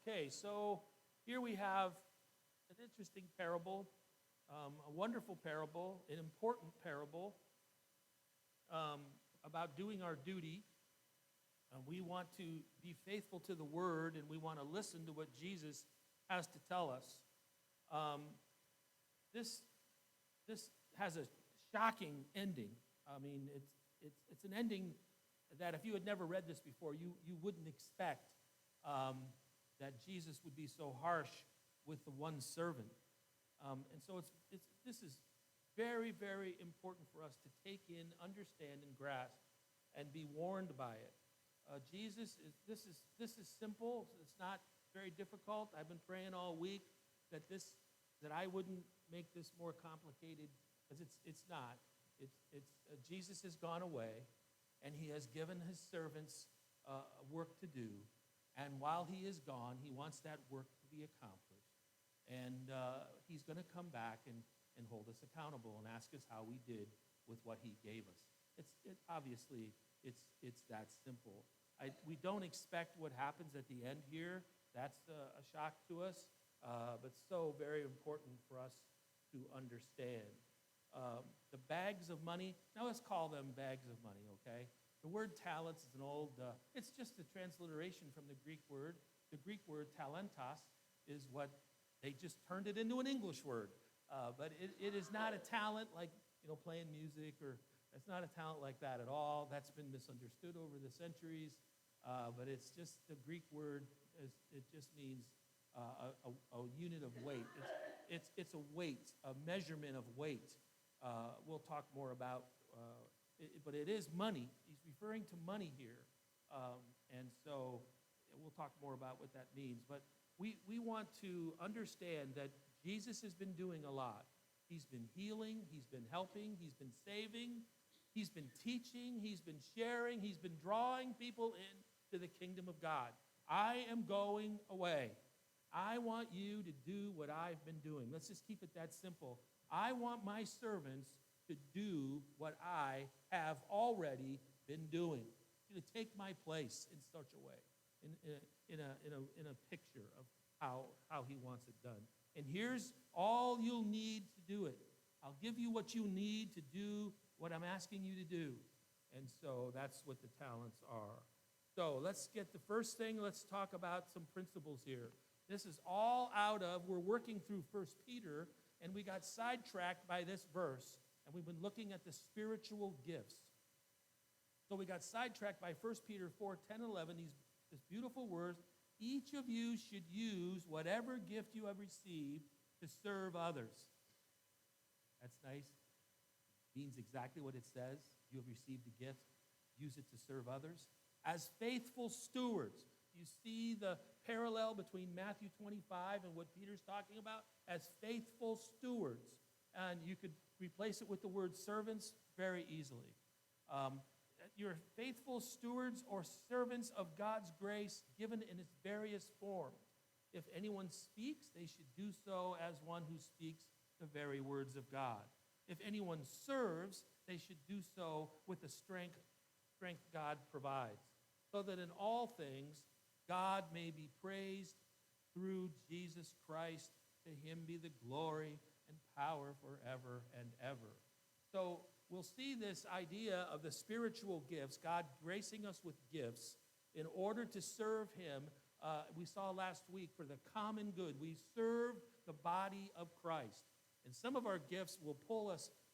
Okay, so here we have an interesting parable, a wonderful parable, an important parable about doing our duty. We want to be faithful to the word, and we want to listen to what Jesus has to tell us. This this has a shocking ending. I mean, it's an ending that if you had never read this before, you wouldn't expect that Jesus would be so harsh with the one servant. And so this is very, very important for us to take in, understand, and grasp, and be warned by it. This is simple. It's not very difficult. I've been praying all week that I wouldn't make this more complicated, because it's not. Jesus has gone away, and he has given his servants work to do. And while he is gone, he wants that work to be accomplished. And he's going to come back and hold us accountable and ask us how we did with what he gave us. Obviously, it's that simple. We don't expect what happens at the end here. That's a shock to us, but so very important for us to understand. The bags of money, now let's call them bags of money, okay? The word talents is it's just a transliteration from the Greek word. The Greek word talentos is what they just turned it into an English word. But it is not a talent like, playing music, or it's not a talent like that at all. That's been misunderstood over the centuries. But it's just the Greek word, it just means a unit of weight. It's a weight, a measurement of weight. We'll talk more about but it is money. He's referring to money here. And so we'll talk more about what that means. But we want to understand that Jesus has been doing a lot. He's been healing, he's been helping, he's been saving, he's been teaching, he's been sharing, he's been drawing people into the kingdom of God. I am going away. I want you to do what I've been doing. Let's just keep it that simple. I want my servants to do what I have already been doing, to take my place in such a way, in a picture of how he wants it done. And here's all you'll need to do it. I'll give you what you need to do what I'm asking you to do. And so that's what the talents are. So let's get the first thing. Let's talk about some principles here. This is all we're working through 1 Peter, and we got sidetracked by this verse. And we've been looking at the spiritual gifts. So we got sidetracked by 1 Peter 4, 10, 11, these beautiful words. Each of you should use whatever gift you have received to serve others. That's nice. Means exactly what it says. You have received a gift. Use it to serve others. As faithful stewards. You see the parallel between Matthew 25 and what Peter's talking about? As faithful stewards. And you could replace it with the word servants very easily. You're faithful stewards or servants of God's grace given in its various forms. If anyone speaks, they should do so as one who speaks the very words of God. If anyone serves, they should do so with the strength God provides, so that in all things God may be praised through Jesus Christ. To him be the glory and power forever and ever. So we'll see this idea of the spiritual gifts, God gracing us with gifts in order to serve him. We saw last week for the common good. We serve the body of Christ. And some of our gifts will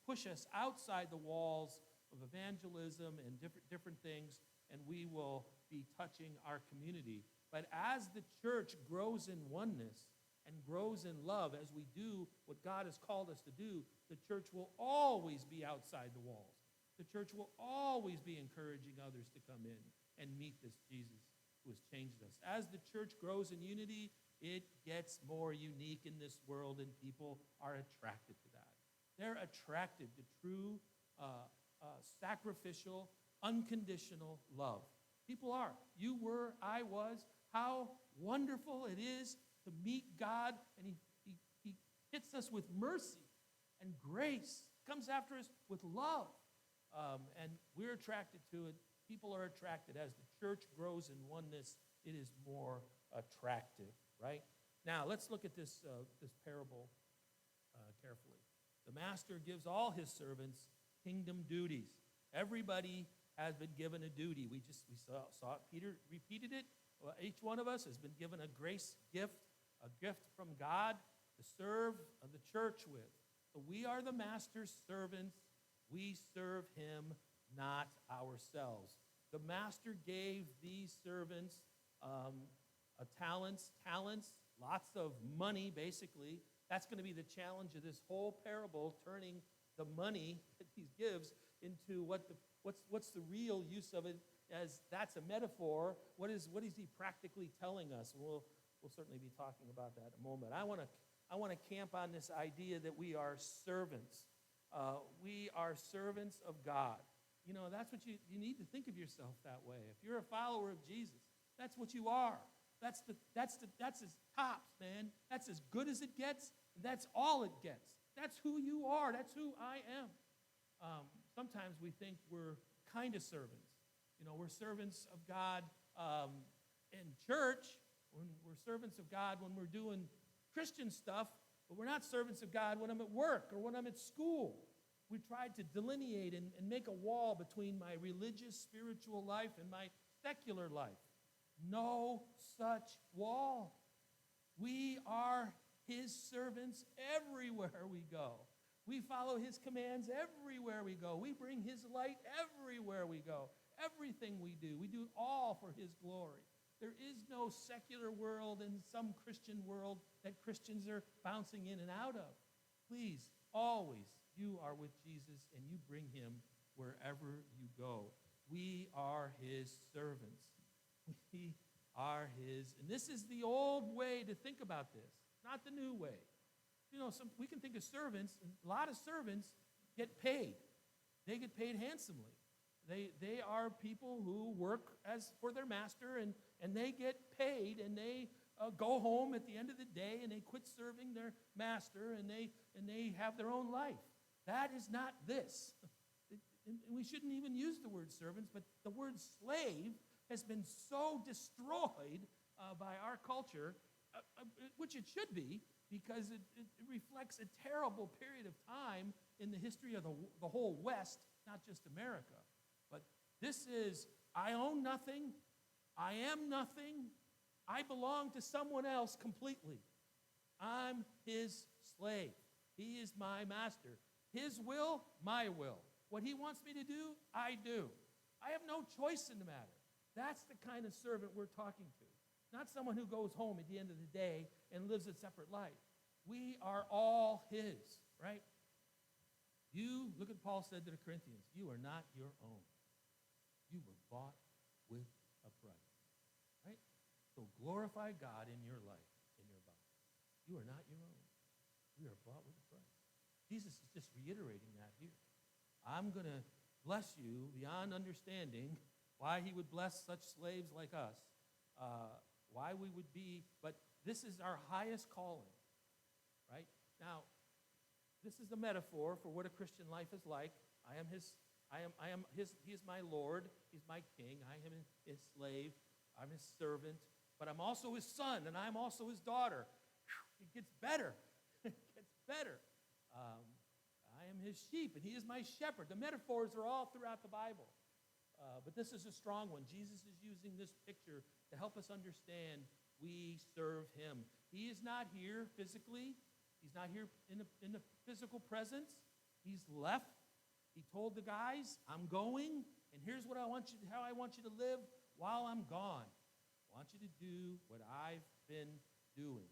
push us outside the walls of evangelism and different things, and we will be touching our community. But as the church grows in oneness, and grows in love as we do what God has called us to do, the church will always be outside the walls. The church will always be encouraging others to come in and meet this Jesus who has changed us. As the church grows in unity, it gets more unique in this world, and people are attracted to that. They're attracted to true, sacrificial, unconditional love. People are. You were, I was. How wonderful it is to meet God, and he hits us with mercy and grace, comes after us with love. And we're attracted to it. People are attracted as the church grows in oneness it is more attractive, right? Now, let's look at this parable carefully. The master gives all his servants kingdom duties. Everybody has been given a duty. We saw it. Peter repeated it. Well, each one of us has been given a grace gift, a gift from God to serve the church with. So we are the master's servants. We serve him, not ourselves. The master gave these servants talents, lots of money, basically. That's going to be the challenge of this whole parable, turning the money that he gives into what's the real use of it, as that's a metaphor. What is he practically telling us? We'll certainly be talking about that in a moment. I want to camp on this idea that we are servants. We are servants of God. You know, that's what you need to think of yourself that way. If you're a follower of Jesus, that's what you are. That's as tops, man. That's as good as it gets. That's all it gets. That's who you are. That's who I am. Sometimes we think we're kind of servants. You know, we're servants of God in church. When we're servants of God when we're doing Christian stuff, but we're not servants of God when I'm at work or when I'm at school. We tried to delineate and make a wall between my religious, spiritual life and my secular life. No such wall. We are his servants everywhere we go. We follow his commands everywhere we go. We bring his light everywhere we go. Everything we do it all for his glory. There is no secular world and some Christian world that Christians are bouncing in and out of. Please, always, you are with Jesus and you bring him wherever you go. We are his servants. We are his. And this is the old way to think about this, not the new way. You know, we can think of servants, and a lot of servants get paid. They get paid handsomely. They are people who work as for their master, and they get paid, and they go home at the end of the day, and they quit serving their master, and they have their own life. That is not this. We shouldn't even use the word servants, but the word slave has been so destroyed by our culture, which it should be, because it reflects a terrible period of time in the history of the whole West, not just America. But this is, I own nothing, I am nothing, I belong to someone else completely. I'm his slave. He is my master. His will, my will. What he wants me to do, I do. I have no choice in the matter. That's the kind of servant we're talking to. Not someone who goes home at the end of the day and lives a separate life. We are all his, right? You, look at Paul said to the Corinthians, you are not your own. You were bought with a price, right? So glorify God in your life, in your body. You are not your own. We are bought with a price. Jesus is just reiterating that here. I'm going to bless you beyond understanding why he would bless such slaves like us, why we would be, but this is our highest calling, right? Now, this is a metaphor for what a Christian life is like. He is my Lord, he's my king, I am his slave, I'm his servant, but I'm also his son, and I'm also his daughter. It gets better. It gets better. I am his sheep, and he is my shepherd. The metaphors are all throughout the Bible. But this is a strong one. Jesus is using this picture to help us understand we serve him. He is not here physically. He's not here in the physical presence. He's left. He told the guys, I'm going, and here's what how I want you to live while I'm gone. I want you to do what I've been doing.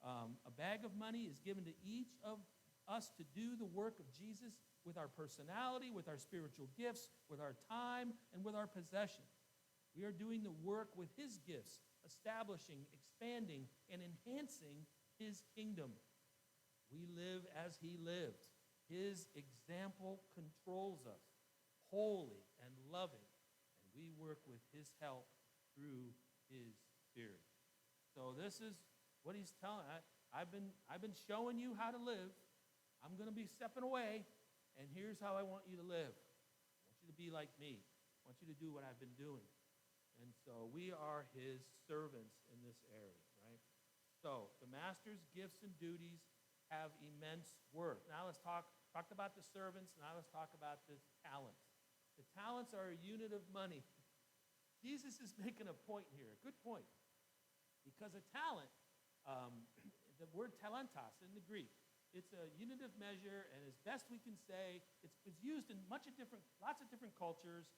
A bag of money is given to each of us to do the work of Jesus with our personality, with our spiritual gifts, with our time, and with our possessions. We are doing the work with his gifts, establishing, expanding, and enhancing his kingdom. We live as he lived. His example controls us, holy and loving, and we work with his help through his Spirit. So this is what he's telling us. I've been showing you how to live. I'm going to be stepping away, and here's how I want you to live. I want you to be like me. I want you to do what I've been doing. And so we are his servants in this area, right? So the master's gifts and duties have immense worth. Now let's talked about the servants. Now let's talk about the talents. The talents are a unit of money. Jesus is making a point here, a good point. Because a talent, the word talentos in the Greek, it's a unit of measure, and as best we can say, it's used in lots of different cultures.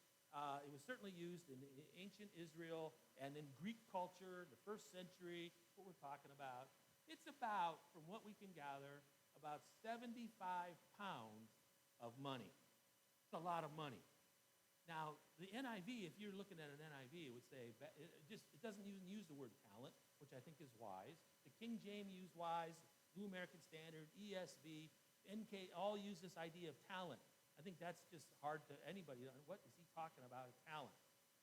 It was certainly used in ancient Israel and in Greek culture, the first century, what we're talking about. It's about, from what we can gather, about 75 pounds of money. It's a lot of money. Now, the NIV, if you're looking at an NIV, it would say, it doesn't even use the word talent, which I think is wise. The King James used wise, New American Standard, ESV, NK, all use this idea of talent. I think that's just hard to anybody. What is he talking about, a talent?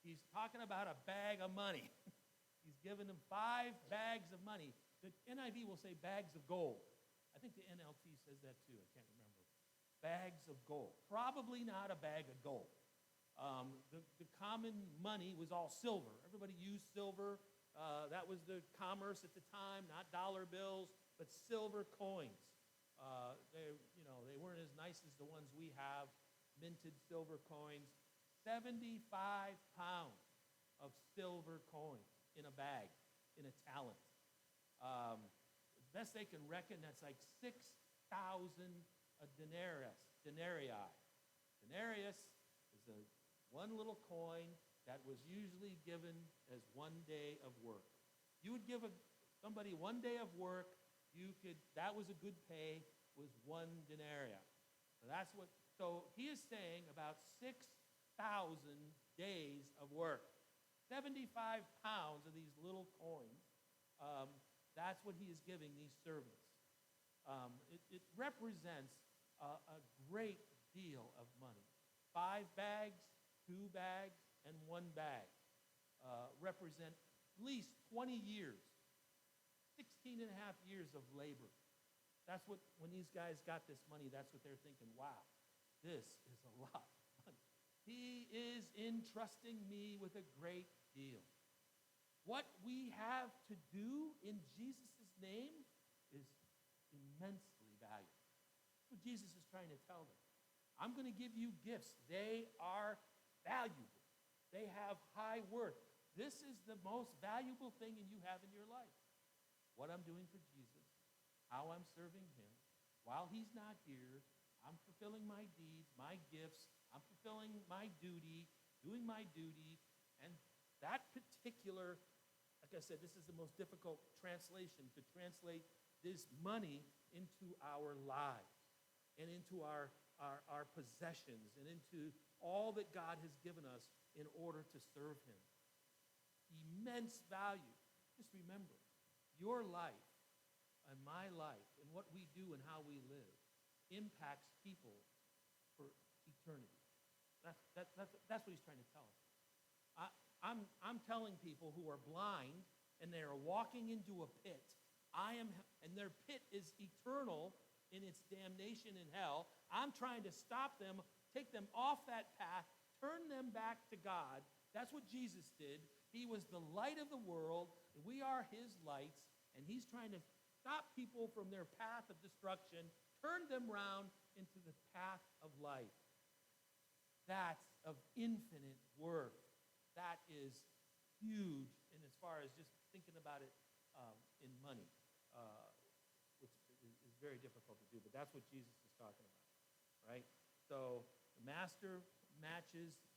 He's talking about a bag of money. He's given them 5 bags of money. The NIV will say bags of gold. I think the NLT says that too. I can't remember. Bags of gold. Probably not a bag of gold. The common money was all silver. Everybody used silver. That was the commerce at the time, not dollar bills, but silver coins. They weren't as nice as the ones we have, minted silver coins. 75 pounds of silver coins in a bag, in a talent. Best they can reckon, that's like 6,000 denarius. Denarius is one little coin that was usually given as 1 day of work. You would give somebody 1 day of work, that was a good pay, was 1 denarius. So he is saying about 6,000 days of work. 75 pounds of these little coins. That's what he is giving these servants. It represents a great deal of money. 5 bags, 2 bags, and 1 bag represent at least 20 years, 16 and a half years of labor. That's what, when these guys got this money, that's what they're thinking, wow, this is a lot of money. He is entrusting me with a great deal. What we have to do in Jesus' name is immensely valuable. That's what Jesus is trying to tell them. I'm going to give you gifts. They are valuable. They have high worth. This is the most valuable thing you have in your life. What I'm doing for Jesus, how I'm serving him. While he's not here, I'm fulfilling my deeds, my gifts. I'm fulfilling my duty, doing my duty. And that particular, like I said, this is the most difficult translation, to translate this money into our lives and into our possessions and into all that God has given us in order to serve him. Immense value. Just remember, your life and my life and what we do and how we live impacts people for eternity. That's what he's trying to tell us. I'm telling people who are blind and they are walking into a pit, and their pit is eternal in its damnation in hell. I'm trying to stop them, take them off that path, turn them back to God. That's what Jesus did. He was the light of the world, and we are his lights, and he's trying to stop people from their path of destruction, turn them round into the path of life. That's of infinite worth. That is huge, and as far as just thinking about it in money, which is very difficult to do, but that's what Jesus is talking about, right? So the master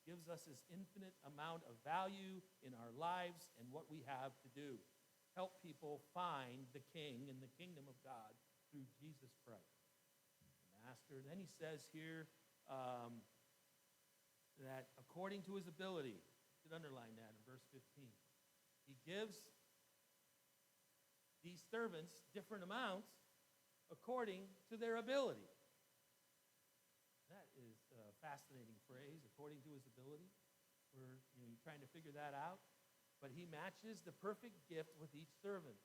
gives us this infinite amount of value in our lives and what we have to do. Help people find the King and the kingdom of God through Jesus Christ. The master, then he says here that according to his ability, you should underline that in verse 15, he gives these servants different amounts according to their ability. That is a fascinating phrase, according to his ability. We're trying to figure that out. But he matches the perfect gift with each servant.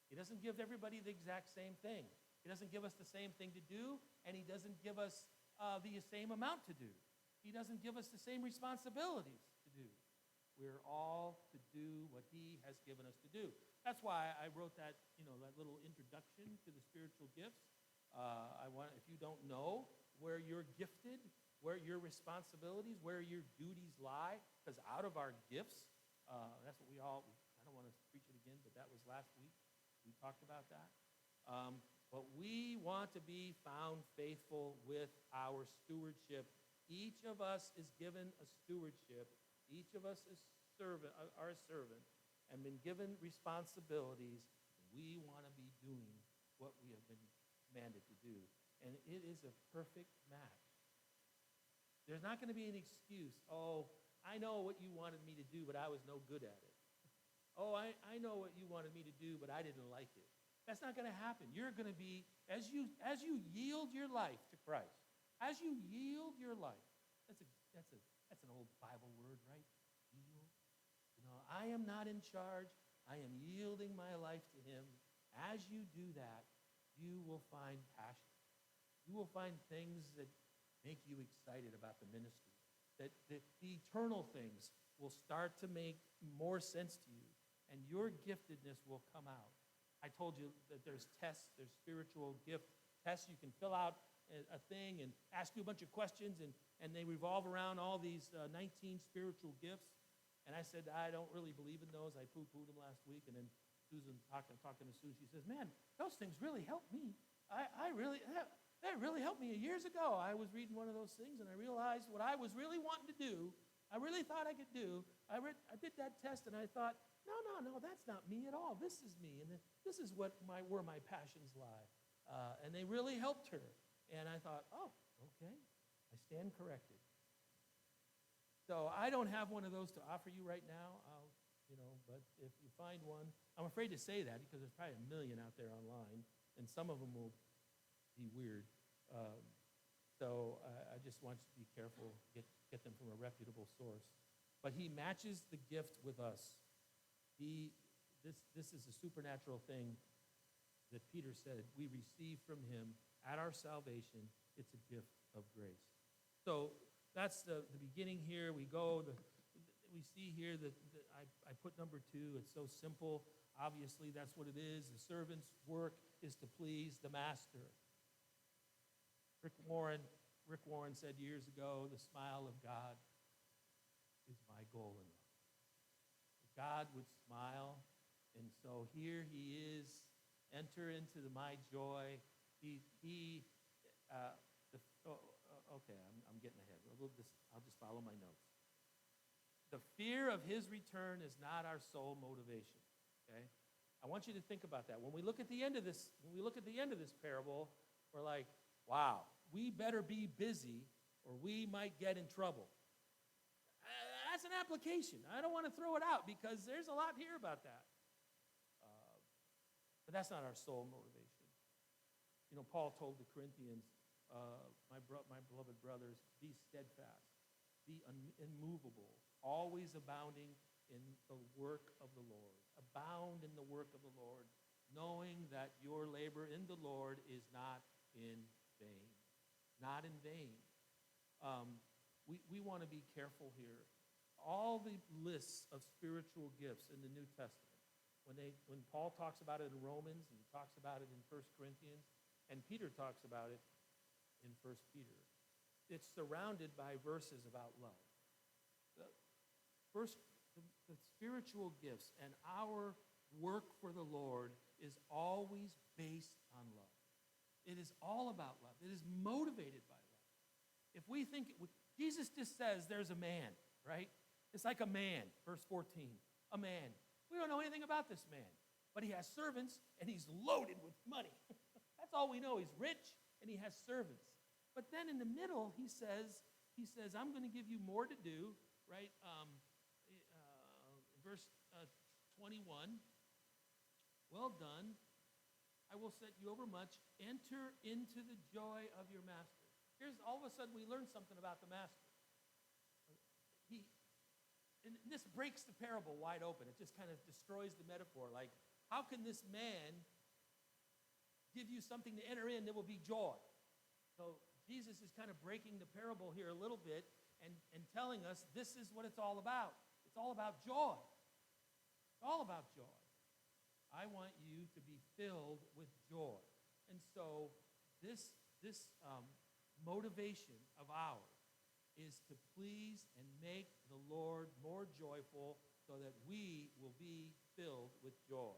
He doesn't give everybody the exact same thing. He doesn't give us the same thing to do, and he doesn't give us the same amount to do. He doesn't give us the same responsibilities to do. We're all to do what he has given us to do. That's why I wrote that, that little introduction to the spiritual gifts. If you don't know where you're gifted, where your responsibilities, where your duties lie, because out of our gifts, that's what I don't want to preach it again, but that was last week. We talked about that. But we want to be found faithful with our stewardship. Each of us is given a stewardship. Each of us are a servant and been given responsibilities. We want to be doing what we have been commanded to do. And it is a perfect match. There's not going to be an excuse. Oh, I know what you wanted me to do, but I was no good at it. Oh, I know what you wanted me to do, but I didn't like it. That's not going to happen. You're going to be, as you yield your life to Christ, as you yield your life, that's an old Bible word, right? Yield. I am not in charge. I am yielding my life to him. As you do that, you will find passion. You will find things that make you excited about the ministry. That the eternal things will start to make more sense to you, and your giftedness will come out. I told you that there's tests, there's spiritual gift tests. You can fill out a thing and ask you a bunch of questions, and they revolve around all these 19 spiritual gifts. And I said, I don't really believe in those. I poo-pooed them last week. And then Susan, talking to Sue, she says, man, those things really helped me. That really helped me. Years ago, I was reading one of those things, and I realized what I was really wanting to do, I really thought I could do. I did that test, and I thought, no, that's not me at all. This is me, and this is where my passions lie. And they really helped her. And I thought, oh, okay, I stand corrected. So I don't have one of those to offer you right now, but if you find one, I'm afraid to say that because there's probably a million out there online, and some of them will be weird. So I just want you to be careful, get them from a reputable source. But he matches the gift with us. This is a supernatural thing that Peter said we receive from him at our salvation. It's a gift of grace. So that's the beginning here. We see here that I put number 2. It's so simple. Obviously, that's what it is. The servant's work is to please the master. Rick Warren said years ago, the smile of God is my goal in life. God would smile, and so here he is. Enter into my joy. I'm getting ahead. I'll just follow my notes. The fear of his return is not our sole motivation. Okay, I want you to think about that. When we look at the end of this parable, we're like, wow, we better be busy, or we might get in trouble. That's an application. I don't want to throw it out because there's a lot here about that. But that's not our sole motivation. Paul told the Corinthians, my beloved brothers, be steadfast, be immovable, always abounding in the work of the Lord. Abound in the work of the Lord, knowing that your labor in the Lord is not in vain. Not in vain. We want to be careful here. All the lists of spiritual gifts in the New Testament, when Paul talks about it in Romans, and he talks about it in 1 Corinthians, and Peter talks about it in 1 Peter, it's surrounded by verses about love. The spiritual gifts and our work for the Lord is always based on love. It is all about love. It is motivated by love. If we think, Jesus just says there's a man, right? It's like a man, verse 14, a man. We don't know anything about this man, but he has servants and he's loaded with money. That's all we know. He's rich and he has servants. But then in the middle, he says, I'm going to give you more to do, right? Verse 21, well done. I will set you over much. Enter into the joy of your master. Here's all of a sudden we learn something about the master. And this breaks the parable wide open. It just kind of destroys the metaphor. Like, how can this man give you something to enter in that will be joy? So Jesus is kind of breaking the parable here a little bit and telling us this is what it's all about. It's It's all about joy. It's all about joy. I want you to be filled with joy. And so this motivation of ours is to please and make the Lord more joyful so that we will be filled with joy.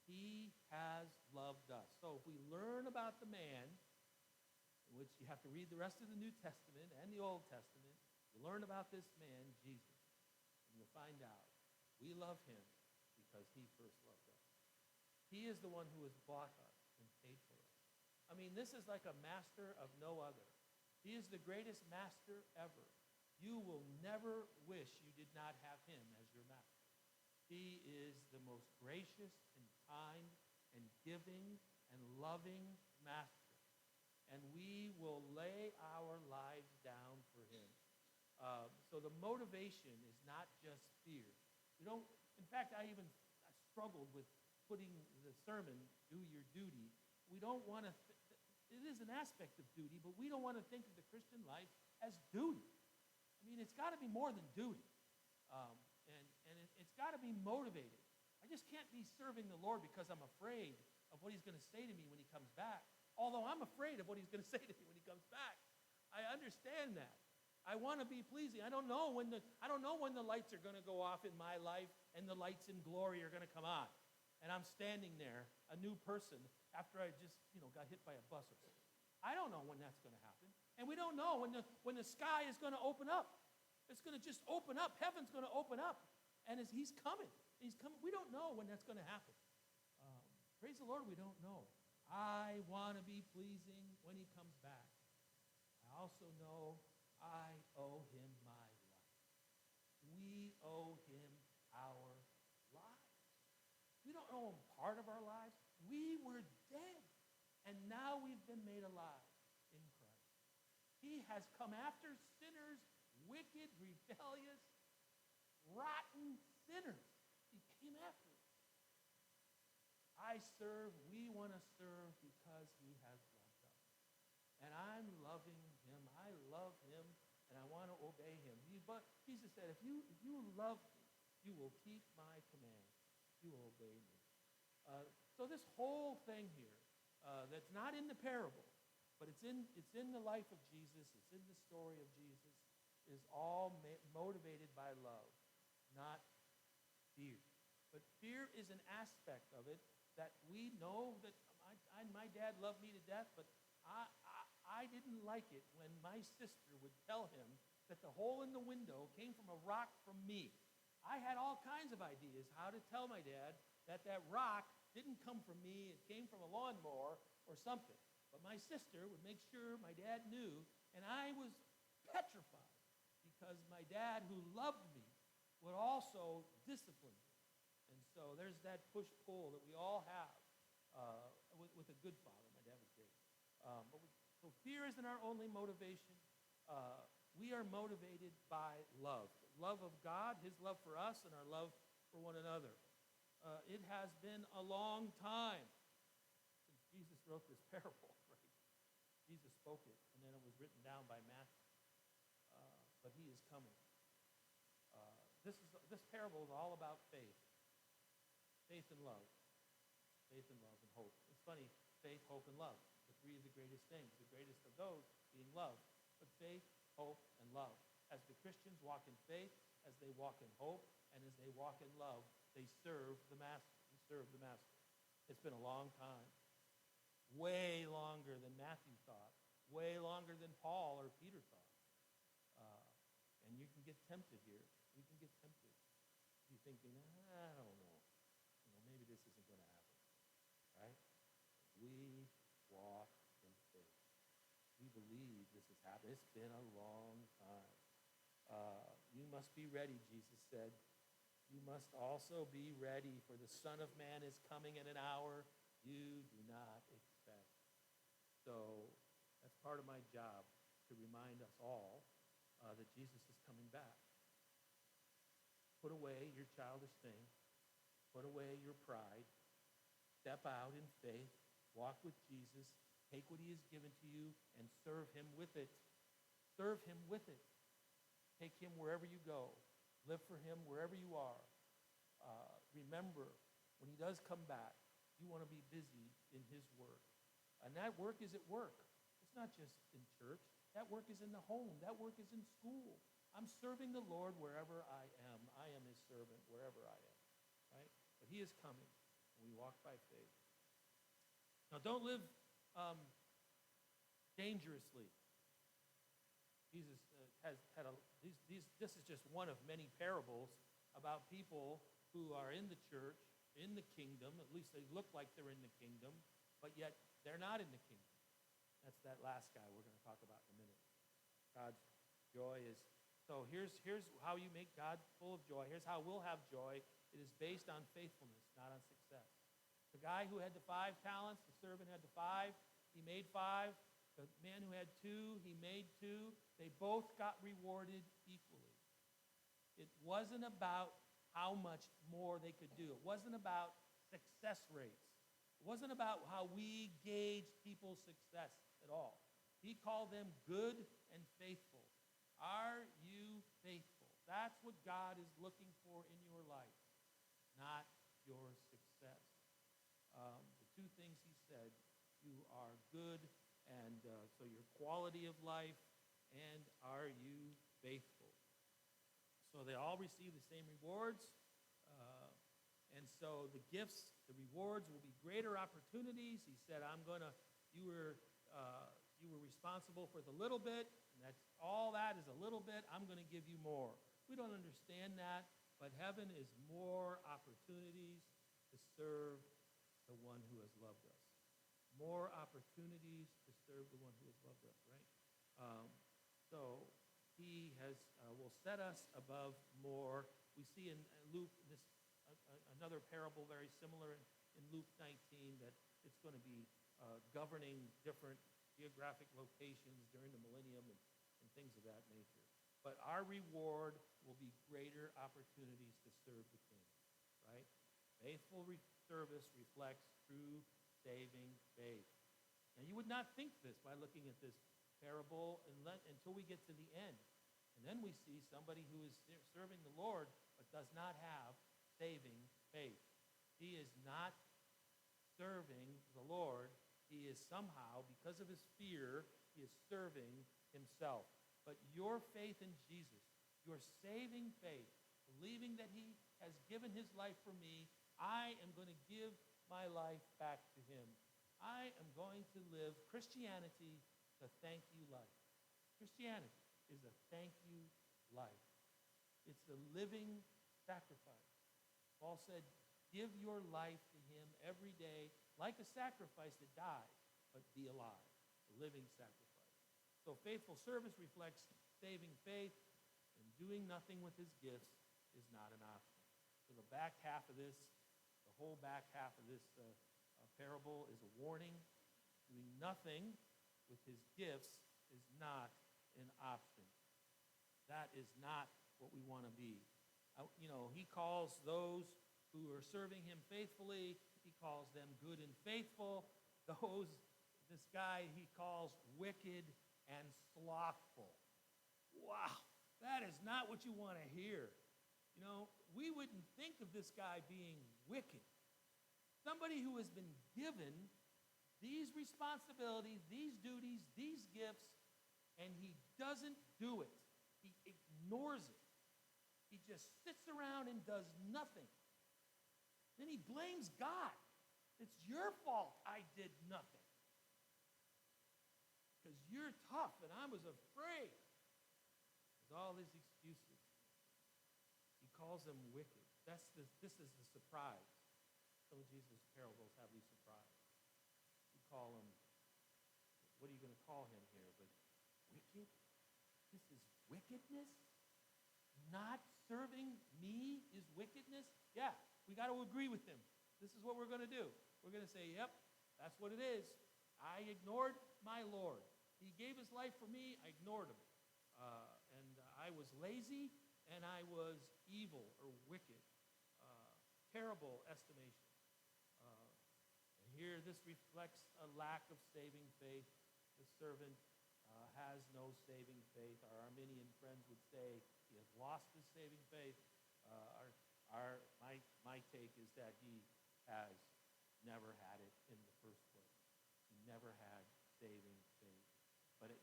He has loved us. So if we learn about the man, in which you have to read the rest of the New Testament and the Old Testament, you learn about this man, Jesus, and you'll find out we love him because he first loved us. He is the one who has bought us and paid for us. I mean, this is like a master of no other. He is the greatest master ever. You will never wish you did not have him as your master. He is the most gracious and kind and giving and loving master. And we will lay our lives down for him. So the motivation is not just fear. In fact, I struggled with putting the sermon, do your duty. We don't want to, it is an aspect of duty, but we don't want to think of the Christian life as duty. I mean, it's got to be more than duty. And it's got to be motivated. I just can't be serving the Lord because I'm afraid of what he's going to say to me when he comes back. Although I'm afraid of what he's going to say to me when he comes back. I understand that. I want to be pleasing. I don't know when the lights are going to go off in my life and the lights in glory are going to come on. And I'm standing there, a new person, after I just, got hit by a bus or something. I don't know when that's going to happen. And we don't know when the sky is going to open up. It's going to just open up. Heaven's going to open up. And he's coming. He's coming. We don't know when that's going to happen. Praise the Lord, we don't know. I want to be pleasing when he comes back. I also know I owe him my life. We owe him our lives. We don't owe him part of our lives. We were dead, and now we've been made alive in Christ. He has come after sinners, wicked, rebellious, rotten sinners. He came after us. We want to serve because he has loved us. And I'm loving him. I love him, and I want to obey him. But Jesus said, if you love me, you will keep my commands. You will obey me. So this whole thing here, that's not in the parable, but it's in the life of Jesus, it's in the story of Jesus, is all motivated by love, not fear. But fear is an aspect of it that we know that my dad loved me to death, but I didn't like it when my sister would tell him that the hole in the window came from a rock from me. I had all kinds of ideas how to tell my dad that rock didn't come from me, it came from a lawnmower or something. But my sister would make sure my dad knew, and I was petrified because my dad, who loved me, would also discipline me. And so there's that push-pull that we all have with a good father. My dad was great. So fear isn't our only motivation. We are motivated by love. Love of God, his love for us, and our love for one another. It has been a long time since Jesus wrote this parable, right? Jesus spoke it, and then it was written down by Matthew. But he is coming. This parable is all about faith. Faith and love. Faith and love and hope. It's funny, faith, hope, and love. The three of the greatest things. The greatest of those being love. But faith, hope, and love. As the Christians walk in faith, as they walk in hope, and as they walk in love, they serve the Master. We serve the Master. It's been a long time. Way longer than Matthew thought. Way longer than Paul or Peter thought. And you can get tempted here. You can get tempted. You're thinking, I don't know. Maybe this isn't going to happen. Right? We walk in faith. We believe this has happened. It's been a long time. You must be ready, Jesus said. You must also be ready, for the Son of Man is coming at an hour you do not expect. So that's part of my job, to remind us all that Jesus is coming back. Put away your childish things. Put away your pride. Step out in faith. Walk with Jesus. Take what he has given to you and serve him with it. Serve him with it. Take him wherever you go. Live for him wherever you are. Remember, when he does come back, you want to be busy in his work. And that work is at work. It's not just in church. That work is in the home. That work is in school. I'm serving the Lord wherever I am. I am his servant wherever I am, right? But he is coming, and we walk by faith. Now, don't live dangerously. Jesus this is just one of many parables about people who are in the church, in the kingdom. At least they look like they're in the kingdom, but yet they're not in the kingdom. That's that last guy we're going to talk about in a minute. God's joy is, so here's how you make God full of joy. Here's how we'll have joy. It is based on faithfulness, not on success. The guy who had the 5 talents, the servant had the 5, he made 5. The man who had 2, he made 2. They both got rewarded equally. It wasn't about how much more they could do. It wasn't about success rates. It wasn't about how we gauge people's success at all. He called them good and faithful. Are you faithful? That's what God is looking for in your life, not your success. The 2 things he said, you are good, and so your quality of life, and are you faithful? So they all receive the same rewards. And so the gifts, the rewards will be greater opportunities. He said, you were responsible for the little bit, and that's all that is a little bit. I'm going to give you more. We don't understand that, but heaven is more opportunities to serve the one who has loved us. More opportunities to serve the one who has loved us, right? So he will set us above more. We see in Luke another parable very similar in Luke 19 that it's going to be governing different geographic locations during the millennium and things of that nature. But our reward will be greater opportunities to serve the King, right? Faithful service reflects true saving faith. Now, you would not think this by looking at this parable until we get to the end. And then we see somebody who is serving the Lord but does not have saving faith. He is not serving the Lord. He is somehow, because of his fear, he is serving himself. But your faith in Jesus, your saving faith, believing that he has given his life for me, I am going to give my life back to him. I am going to live Christianity, the thank you life. Christianity is a thank you life. It's the living sacrifice. Paul said, give your life to him every day like a sacrifice that dies, but be alive, a living sacrifice. So faithful service reflects saving faith, and doing nothing with his gifts is not an option. So the back half of this, the whole back half of this parable is a warning. Doing nothing with his gifts is not an option. That is not what we want to be. He calls those who are serving him faithfully, he calls them good and faithful. This guy he calls wicked and slothful. Wow, that is not what you want to hear. We wouldn't think of this guy being wicked. Somebody who has been given these responsibilities, these duties, these gifts, and he doesn't do it. He ignores it. He just sits around and does nothing. Then he blames God. It's your fault I did nothing. Because you're tough and I was afraid. There's all these excuses. He calls them wicked. This is the surprise. Some of Jesus' parables have these surprises. You call him, what are you going to call him here? But wicked? This is wickedness? Not serving me is wickedness? Yeah, we got to agree with him. This is what we're going to do. We're going to say, yep, that's what it is. I ignored my Lord. He gave his life for me. I ignored him. And I was lazy, and I was evil or wicked. Terrible estimation. And here, this reflects a lack of saving faith. The servant has no saving faith. Our Arminian friends would say He has lost his saving faith. My take is that he has never had it in the first place. He never had saving faith. But it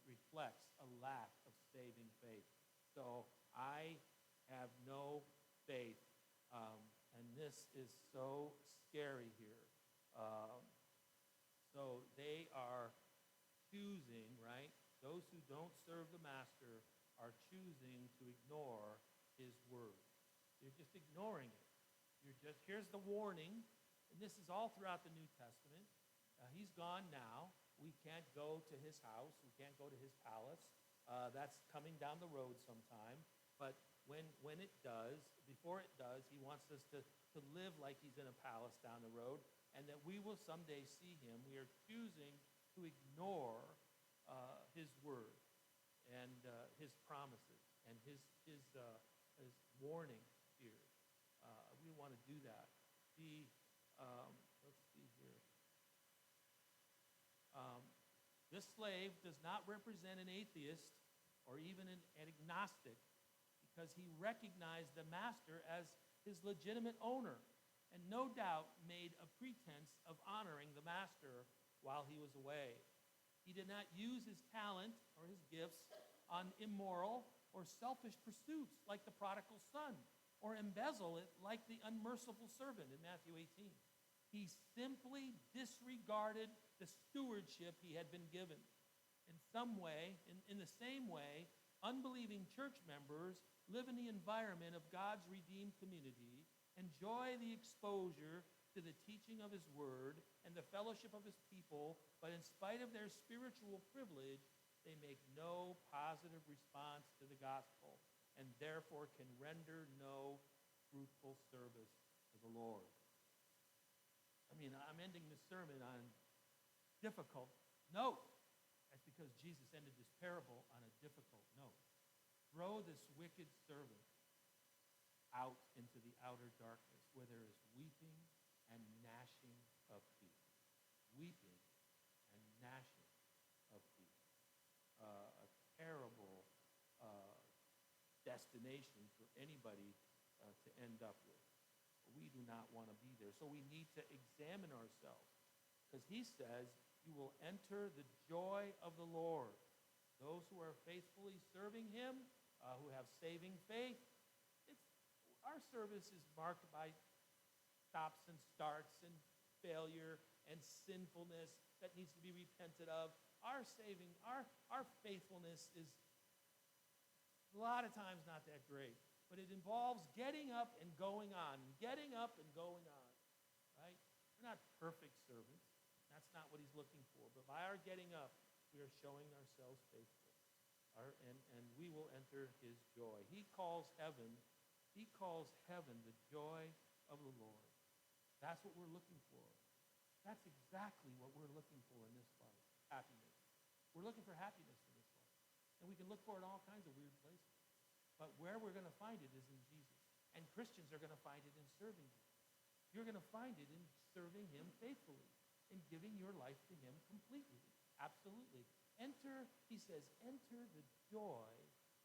reflects a lack of saving faith. So I have no faith. And this is so scary here. So they are choosing, right? Those who don't serve the master are choosing to ignore his word. You're just ignoring it. Here's the warning, and this is all throughout the New Testament. He's gone now. We can't go to his house. We can't go to his palace. That's coming down the road sometime. But when it does, before it does, he wants us to live like he's in a palace down the road, and that we will someday see him. We are choosing to ignore his word and his promises and his warning here. We want to do that. Let's see here. This slave does not represent an atheist or even an agnostic, because he recognized the master as his legitimate owner and no doubt made a pretense of honoring the master while he was away. He did not use his talent or his gifts on immoral or selfish pursuits like the prodigal son, or embezzle it like the unmerciful servant in Matthew 18. He simply disregarded the stewardship he had been given. In the same way, unbelieving church members live in the environment of God's redeemed community, enjoy the exposure to the teaching of his word and the fellowship of his people, but in spite of their spiritual privilege, they make no positive response to the gospel and therefore can render no fruitful service to the Lord. I'm ending this sermon on difficult note. That's because Jesus ended this parable on a difficult note. Throw this wicked servant out into the outer darkness where there is weeping and gnashing of teeth. Weeping and gnashing of teeth. A terrible destination for anybody to end up with. We do not want to be there. So we need to examine ourselves, because he says, you will enter the joy of the Lord. Those who are faithfully serving him, who have saving faith. Our service is marked by stops and starts and failure and sinfulness that needs to be repented of. Our faithfulness is a lot of times not that great. But it involves getting up and going on, right? We're not perfect servants. That's not what he's looking for. But by our getting up, we are showing ourselves faithful. And we will enter his joy. He calls heaven the joy of the Lord. That's what we're looking for. That's exactly what we're looking for in this life, happiness. We're looking for happiness in this life. And we can look for it in all kinds of weird places. But where we're going to find it is in Jesus. And Christians are going to find it in serving him. You're going to find it in serving him faithfully, in giving your life to him completely. Absolutely. He says, enter the joy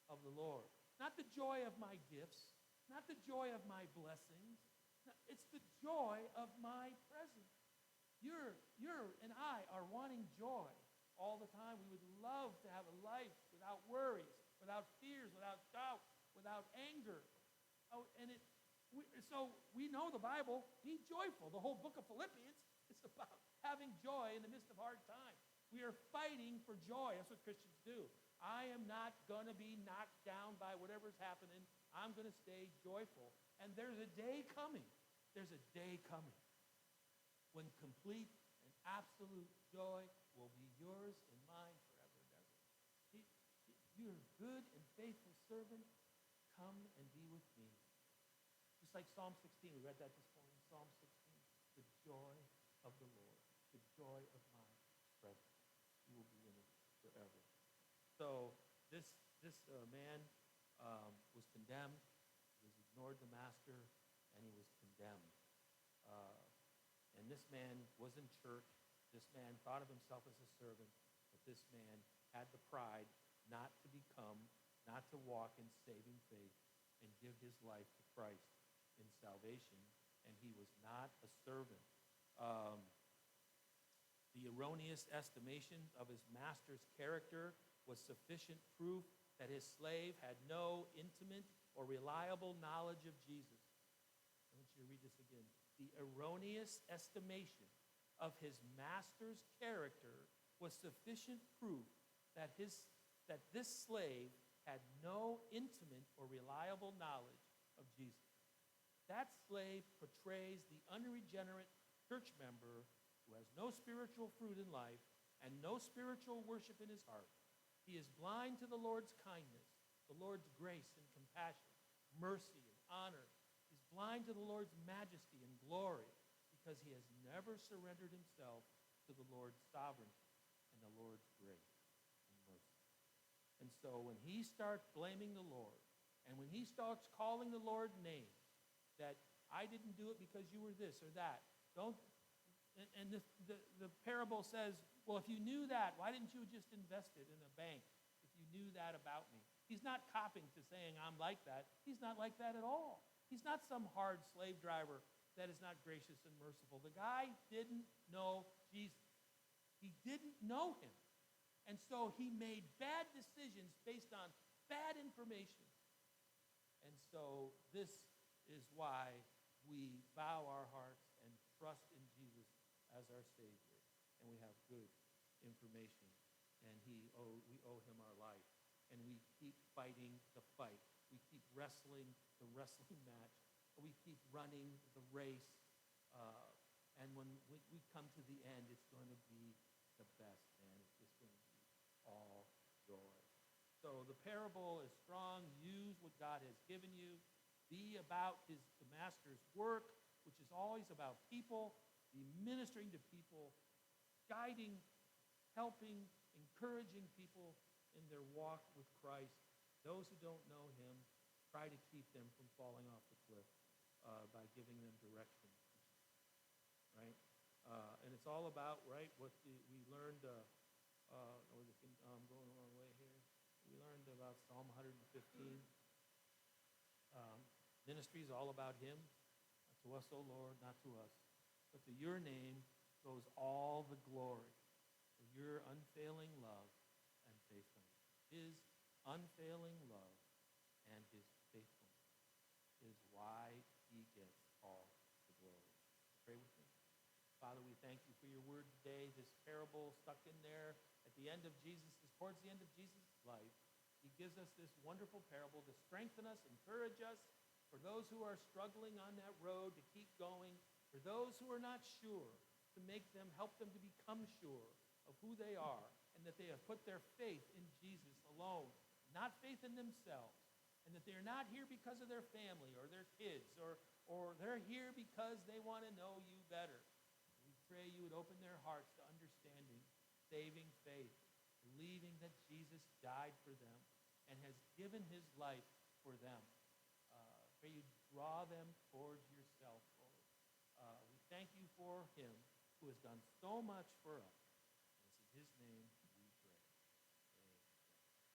of the Lord. Not the joy of my gifts, not the joy of my blessings. It's the joy of my presence. You and I are wanting joy all the time. We would love to have a life without worries, without fears, without doubt, without anger. So we know the Bible. Be joyful. The whole book of Philippians is about having joy in the midst of hard times. We are fighting for joy. That's what Christians do. I am not going to be knocked down by whatever's happening. I'm going to stay joyful. And there's a day coming. There's a day coming when complete and absolute joy will be yours and mine forever and ever. You're a good and faithful servant. Come and be with me. Just like Psalm 16. We read that this morning. Psalm 16. The joy of the Lord. The joy of my presence. You will be in it forever. So this man was condemned. He ignored the master, and he was condemned. And this man was in church. This man thought of himself as a servant, but this man had the pride not to become not to walk in saving faith and give his life to Christ in salvation, and he was not a servant. Um, the erroneous estimation of his master's character was sufficient proof that his slave had no intimate or reliable knowledge of Jesus. I want you to read this again. The erroneous estimation of his master's character was sufficient proof that this slave had no intimate or reliable knowledge of Jesus. That slave portrays the unregenerate church member who has no spiritual fruit in life and no spiritual worship in his heart. He is blind to the Lord's kindness, the Lord's grace and compassion, mercy and honor. He's blind to the Lord's majesty and glory because he has never surrendered himself to the Lord's sovereignty and the Lord's grace and mercy. And so when he starts blaming the Lord, and when he starts calling the Lord names, that I didn't do it because you were this or that, and the parable says, well, if you knew that, why didn't you just invest it in a bank if you knew that about me? He's not copying to saying I'm like that. He's not like that at all. He's not some hard slave driver that is not gracious and merciful. The guy didn't know Jesus. He didn't know him. And so he made bad decisions based on bad information. And so this is why we bow our hearts and trust in Jesus as our Savior. And we have good information. And we owe him our life. And we keep fighting the fight. We keep wrestling the wrestling match. We keep running the race. And when we come to the end, it's going to be the best, man. It's just going to be all joy. So the parable is strong. Use what God has given you. Be about the master's work, which is always about people. Be ministering to people, guiding, helping, encouraging people in their walk with Christ. Those who don't know him, try to keep them from falling off the cliff by giving them direction, right? And it's all about, right, what we learned, I'm going the wrong way here. We learned about Psalm 115. Ministry is all about him. To us, O Lord, not to us. But to your name goes all the glory for your unfailing love and faithfulness. His unfailing love and his faithfulness is why he gets all the glory. Pray with me. Father, we thank you for your word today. This parable stuck in there at the end of towards the end of Jesus' life. He gives us this wonderful parable to strengthen us, encourage us, for those who are struggling on that road to keep going, for those who are not sure, to help them to become sure of who they are, and that they have put their faith in Jesus alone, not faith in themselves, and that they're not here because of their family or their kids, or they're here because they want to know you better. We pray you would open their hearts to understanding, saving faith, believing that Jesus died for them and has given his life for them. Pray you draw them towards yourself, Lord. We thank you for him who has done so much for us.